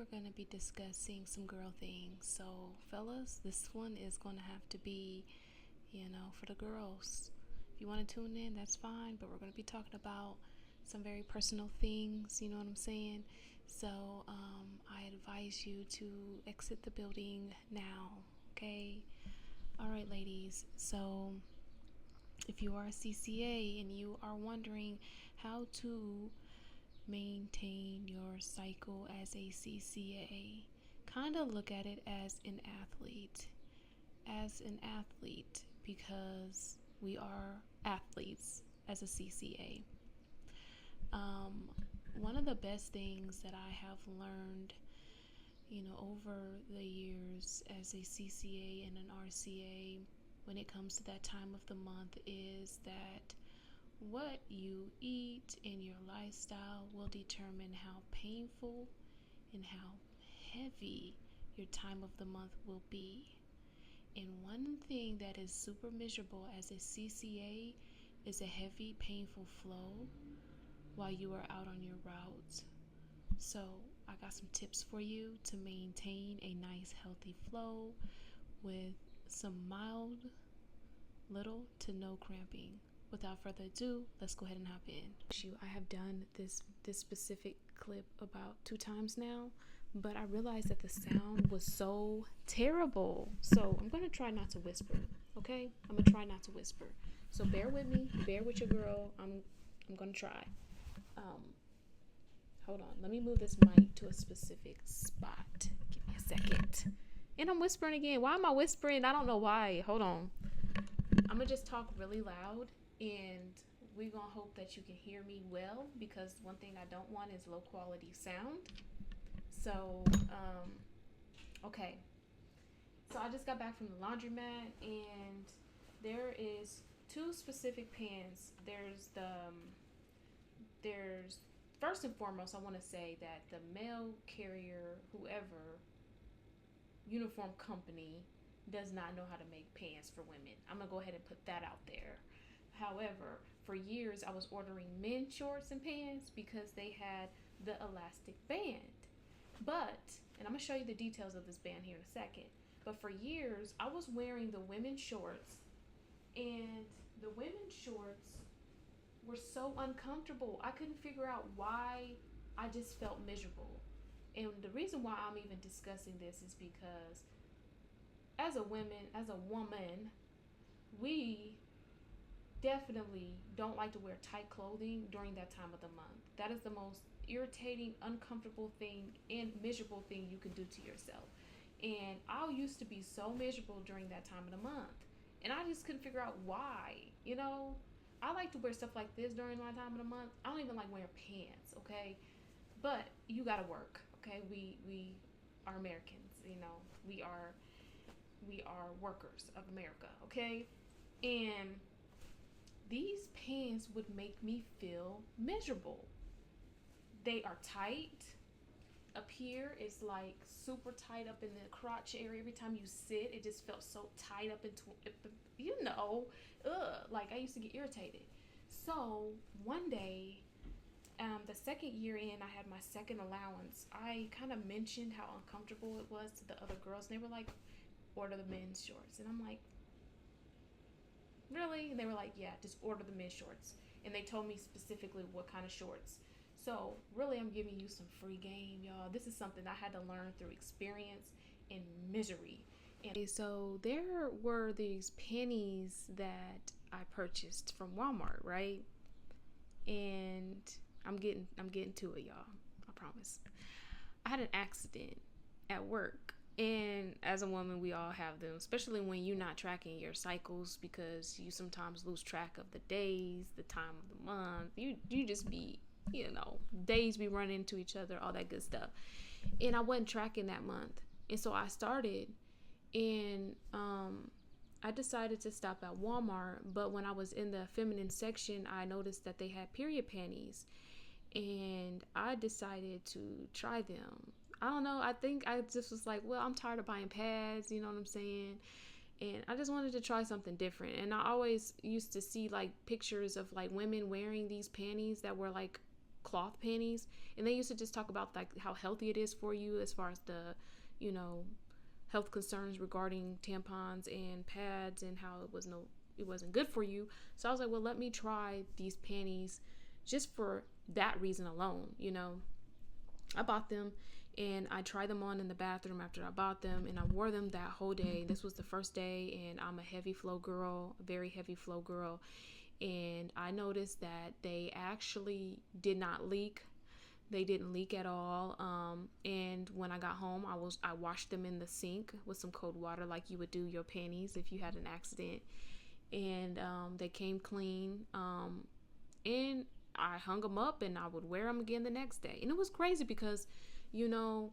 we're going to be discussing some girl things. So, fellas, this one is going to have to be, for the girls. If you want to tune in, that's fine, but we're going to be talking about some very personal things, you know what I'm saying? So, I advise you to exit the building now, okay? All right, ladies. So, if you are a CCA and you are wondering how to maintain your cycle as a CCA, kind of look at it as an athlete. As an athlete, because we are athletes as a CCA. One of the best things that I have learned, over the years as a CCA and an RCA when it comes to that time of the month is that what you eat and your lifestyle will determine how painful and how heavy your time of the month will be. And one thing that is super miserable as a CCA is a heavy, painful flow while you are out on your route. So I got some tips for you to maintain a nice, healthy flow with some mild, little to no cramping. Without further ado, let's go ahead and hop in. I have done this specific clip about 2 times now, but I realized that the sound was so terrible. So I'm gonna try not to whisper. Okay, I'm gonna try not to whisper. So bear with me, bear with your girl. I'm gonna try. Hold on, let me move this mic to a specific spot. Give me a second. And I'm whispering again. Why am I whispering? I don't know why. Hold on. I'm gonna just talk really loud, and we're gonna hope that you can hear me well, because one thing I don't want is low quality sound. So, okay. So I just got back from the laundromat, and there is 2 specific pants. There's first and foremost, I want to say that the mail carrier, whoever, uniform company, does not know how to make pants for women. I'm going to go ahead and put that out there. However, for years I was ordering men's shorts and pants because they had the elastic band. But, and I'm going to show you the details of this band here in a second, but for years I was wearing the women's shorts, and the women's shorts were so uncomfortable. I couldn't figure out why. I just felt miserable. And the reason why I'm even discussing this is because as a woman, we definitely don't like to wear tight clothing during that time of the month. That is the most irritating, uncomfortable thing and miserable thing you can do to yourself. And I used to be so miserable during that time of the month. And I just couldn't figure out why. I like to wear stuff like this during my time of the month. I don't even like wearing pants, okay? But you gotta work, okay? We are Americans, we are workers of America, okay? And these pants would make me feel miserable. They are tight. Up here, it's like super tight up in the crotch area. Every time you sit, it just felt so tight up into, like I used to get irritated. So one day, the second year in, I had my second allowance. I kind of mentioned how uncomfortable it was to the other girls, and they were like, order the men's shorts. And I'm like, really? And they were like, yeah, just order the men's shorts. And they told me specifically what kind of shorts. So really, I'm giving you some free game, y'all. This is something I had to learn through experience and misery. And so there were these panties that I purchased from Walmart, right? And I'm getting to it, y'all. I promise. I had an accident at work. And as a woman, we all have them, especially when you're not tracking your cycles, because you sometimes lose track of the days, the time of the month. You just be, days be running into each other, all that good stuff. And I wasn't tracking that month. And so I started, and I decided to stop at Walmart. But when I was in the feminine section, I noticed that they had period panties. And I decided to try them. I don't know. I think I just was like, well, I'm tired of buying pads. You know what I'm saying? And I just wanted to try something different. And I always used to see like pictures of like women wearing these panties that were like cloth panties, and they used to just talk about like how healthy it is for you as far as the, you know, health concerns regarding tampons and pads and how it wasn't good for you. So I was like, well, let me try these panties just for that reason alone. You know, I bought them and I tried them on in the bathroom after I bought them, and I wore them that whole day. This was the first day, and I'm a heavy flow girl, a very heavy flow girl, and I noticed that they actually did not leak. They didn't leak at all. And when I got home, I washed them in the sink with some cold water, like you would do your panties if you had an accident, and they came clean. And I hung them up, and I would wear them again the next day. And it was crazy because, you know,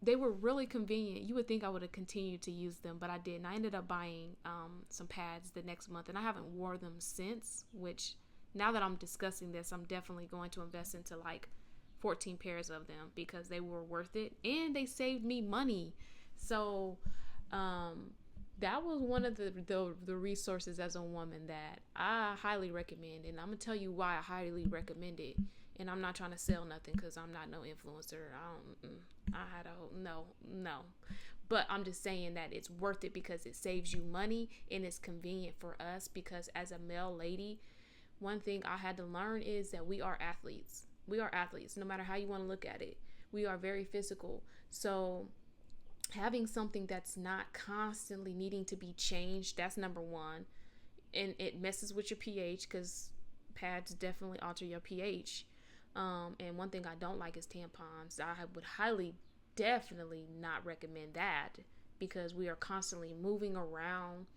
they were really convenient. You would think I would have continued to use them, but I didn't. I ended up buying some pads the next month, and I haven't wore them since, which now that I'm discussing this, I'm definitely going to invest into like 14 pairs of them because they were worth it and they saved me money. So that was one of the resources as a woman that I highly recommend, and I'm gonna tell you why I highly recommend it. And I'm not trying to sell nothing because I'm not no influencer. No. But I'm just saying that it's worth it because it saves you money and it's convenient for us, because as a male lady, one thing I had to learn is that we are athletes. We are athletes, no matter how you want to look at it. We are very physical. So having something that's not constantly needing to be changed, that's number one. And it messes with your pH because pads definitely alter your pH. And one thing I don't like is tampons. I would highly, definitely not recommend that because we are constantly moving around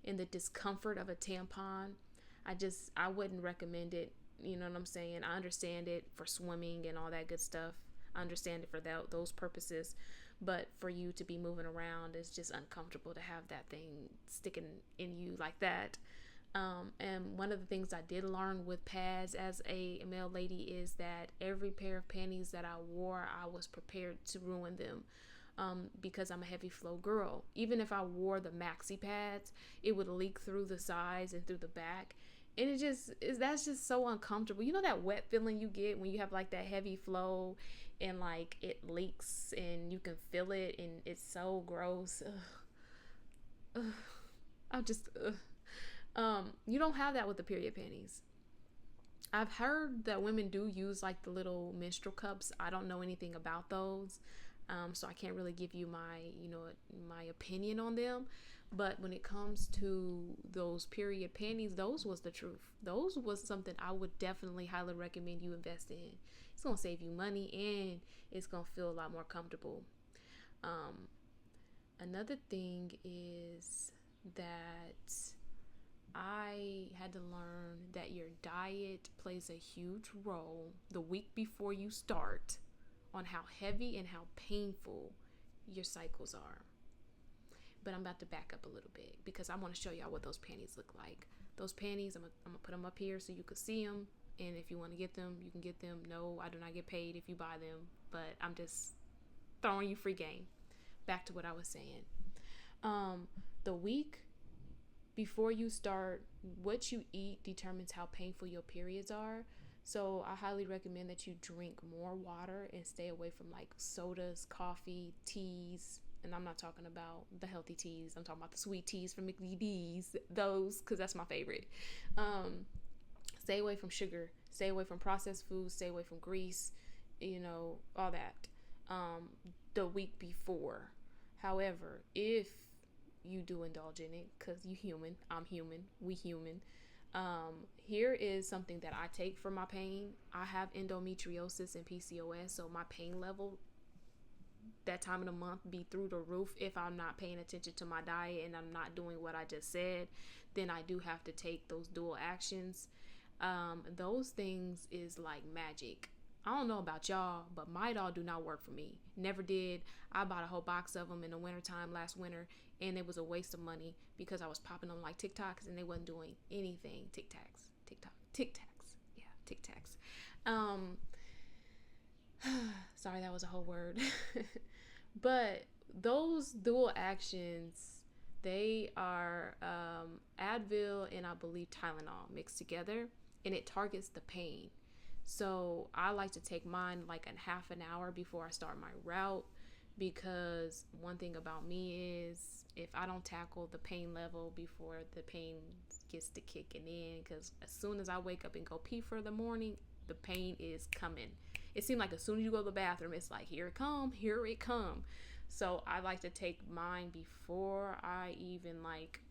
in the discomfort of a tampon. I wouldn't recommend it. You know what I'm saying? I understand it for swimming and all that good stuff. I understand it for those purposes. But for you to be moving around, it's just uncomfortable to have that thing sticking in you like that. And one of the things I did learn with pads as a male lady is that every pair of panties that I wore, I was prepared to ruin them. Because I'm a heavy flow girl. Even if I wore the maxi pads, it would leak through the sides and through the back. And that's just so uncomfortable. You know that wet feeling you get when you have like that heavy flow and like it leaks and you can feel it and it's so gross. You don't have that with the period panties. I've heard that women do use like the little menstrual cups. I don't know anything about those. So I can't really give you my opinion on them. But when it comes to those period panties, those was the truth. Those was something I would definitely highly recommend you invest in. It's going to save you money and it's going to feel a lot more comfortable. Another thing is that I had to learn that your diet plays a huge role the week before you start on how heavy and how painful your cycles are. But I'm about to back up a little bit because I want to show y'all what those panties look like. Those panties, I'm gonna put them up here so you can see them. And if you want to get them, you can get them. No, I do not get paid if you buy them, but I'm just throwing you free game. Back to what I was saying. The week before you start, what you eat determines how painful your periods are. So I highly recommend that you drink more water and stay away from like sodas, coffee, teas. And I'm not talking about the healthy teas. I'm talking about the sweet teas from Mickey D's. Those, because that's my favorite. Stay away from sugar. Stay away from processed foods. Stay away from grease. All that. The week before. However, if you do indulge in it, because you human, I'm human, we human. Here is something that I take for my pain. I have endometriosis and PCOS, so my pain level that time of the month be through the roof. If I'm not paying attention to my diet and I'm not doing what I just said, then I do have to take those dual actions. Those things is like magic. I don't know about y'all, but Midol do not work for me. Never did. I bought a whole box of them in the wintertime last winter, and it was a waste of money because I was popping them like Tic Tacs and they wasn't doing anything. Tic Tacs. Yeah, Tic Tacs. Sorry, that was a whole word. But those dual actions, they are Advil and I believe Tylenol mixed together, and it targets the pain. So I like to take mine like a half an hour before I start my route, because one thing about me is if I don't tackle the pain level before the pain gets to kicking in, because as soon as I wake up and go pee for the morning, the pain is coming. It seems like as soon as you go to the bathroom, it's like, here it come, here it come. So I like to take mine before I even like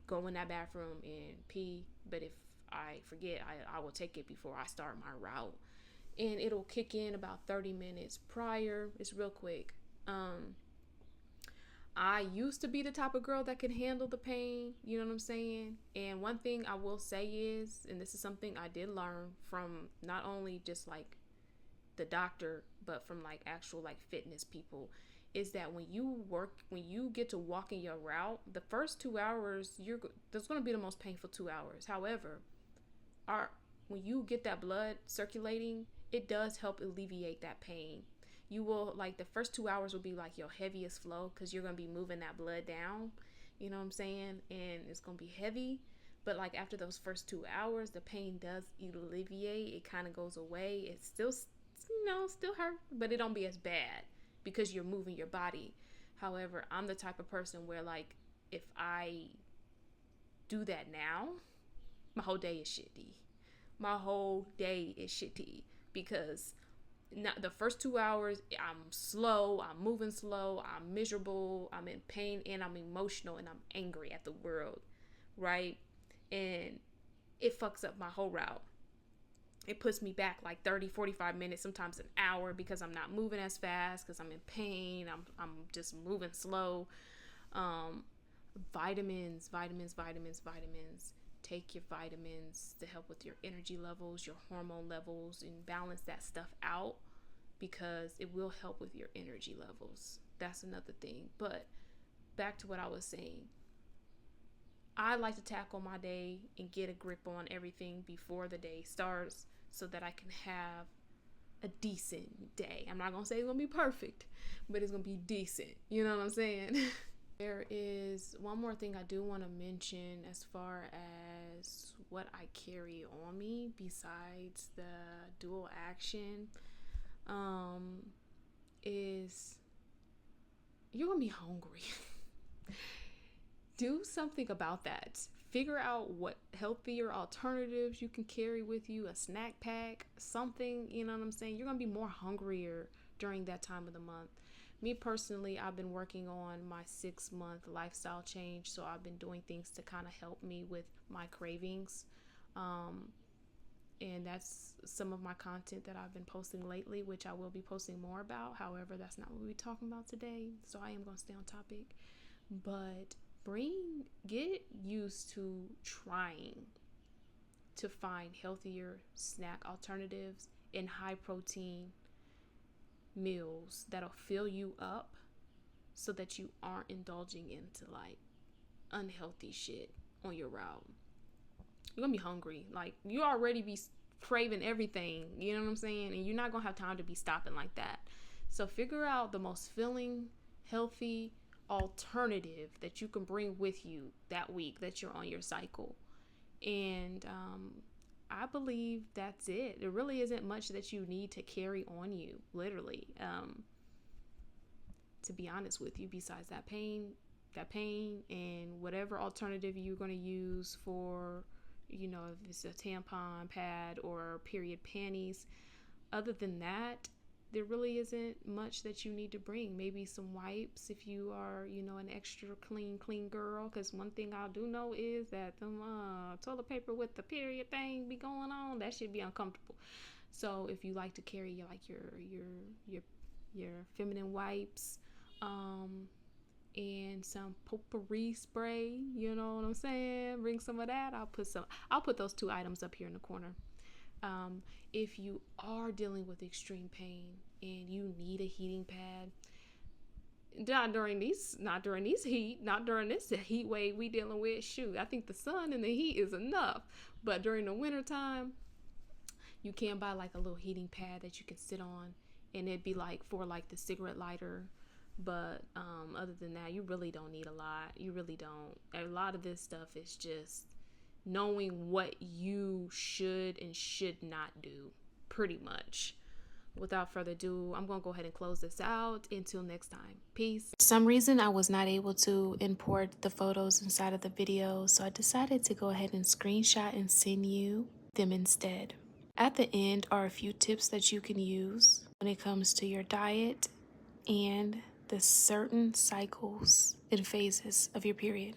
go in that bathroom and pee. But if I forget, I will take it before I start my route, and it'll kick in about 30 minutes prior. It's real quick. I used to be the type of girl that could handle the pain, you know what I'm saying? And one thing I will say is, and this is something I did learn from not only just like the doctor, but from like actual like fitness people, is that when you get to walking your route, the first 2 hours, there's going to be the most painful 2 hours. However, when you get that blood circulating, it does help alleviate that pain. You will, like, the first 2 hours will be like your heaviest flow, because you're going to be moving that blood down, you know what I'm saying? And it's going to be heavy. But like after those first 2 hours, the pain does alleviate. It kind of goes away. It's still, still hurt, but it don't be as bad because you're moving your body. However, I'm the type of person where, like, if I do that now, my whole day is shitty. My whole day is shitty, because not the first 2 hours, I'm slow, I'm moving slow, I'm miserable, I'm in pain, and I'm emotional, and I'm angry at the world, right? And it fucks up my whole route. It puts me back like 30, 45 minutes, sometimes an hour, because I'm not moving as fast, because I'm in pain, I'm just moving slow. Vitamins. Take your vitamins to help with your energy levels, your hormone levels, and balance that stuff out, because it will help with your energy levels. That's another thing. But back to what I was saying. I like to tackle my day and get a grip on everything before the day starts, so that I can have a decent day. I'm not going to say it's going to be perfect, but it's going to be decent. You know what I'm saying? There is one more thing I do want to mention as far as what I carry on me besides the dual action, is you're going to be hungry. Do something about that. Figure out what healthier alternatives you can carry with you, a snack pack, something, you know what I'm saying? You're going to be more hungrier during that time of the month. Me personally, I've been working on my 6-month lifestyle change, so I've been doing things to kind of help me with my cravings. And that's some of my content that I've been posting lately, which I will be posting more about. However, that's not what we're talking about today, so I am going to stay on topic. But get used to trying to find healthier snack alternatives and high protein meals that'll fill you up, so that you aren't indulging into like unhealthy shit on your route. You're gonna be hungry. Like, you already be craving everything, you know what I'm saying? And you're not gonna have time to be stopping like that. So figure out the most filling, healthy alternative that you can bring with you that week that you're on your cycle. And I believe that's it. There really isn't much that you need to carry on you, literally, to be honest with you, besides that pain, and whatever alternative you're going to use for, if it's a tampon pad or period panties. Other than that, there really isn't much that you need to bring. Maybe some wipes if you are, an extra clean girl. Because one thing I do know is that the toilet paper with the period thing be going on, that should be uncomfortable. So if you like to carry your feminine wipes, and some potpourri spray, you know what I'm saying? Bring some of that. I'll put those 2 items up here in the corner. If you are dealing with extreme pain and you need a heating pad, not during this heat wave we dealing with, shoot, I think the sun and the heat is enough. But during the winter time, you can buy like a little heating pad that you can sit on, and it'd be like for like the cigarette lighter. But other than that, you really don't need a lot. You really don't. A lot of this stuff is just knowing what you should and should not do, pretty much. Without further ado, I'm going to go ahead and close this out. Until next time. Peace. For some reason, I was not able to import the photos inside of the video, so I decided to go ahead and screenshot and send you them instead. At the end are a few tips that you can use when it comes to your diet and the certain cycles and phases of your period.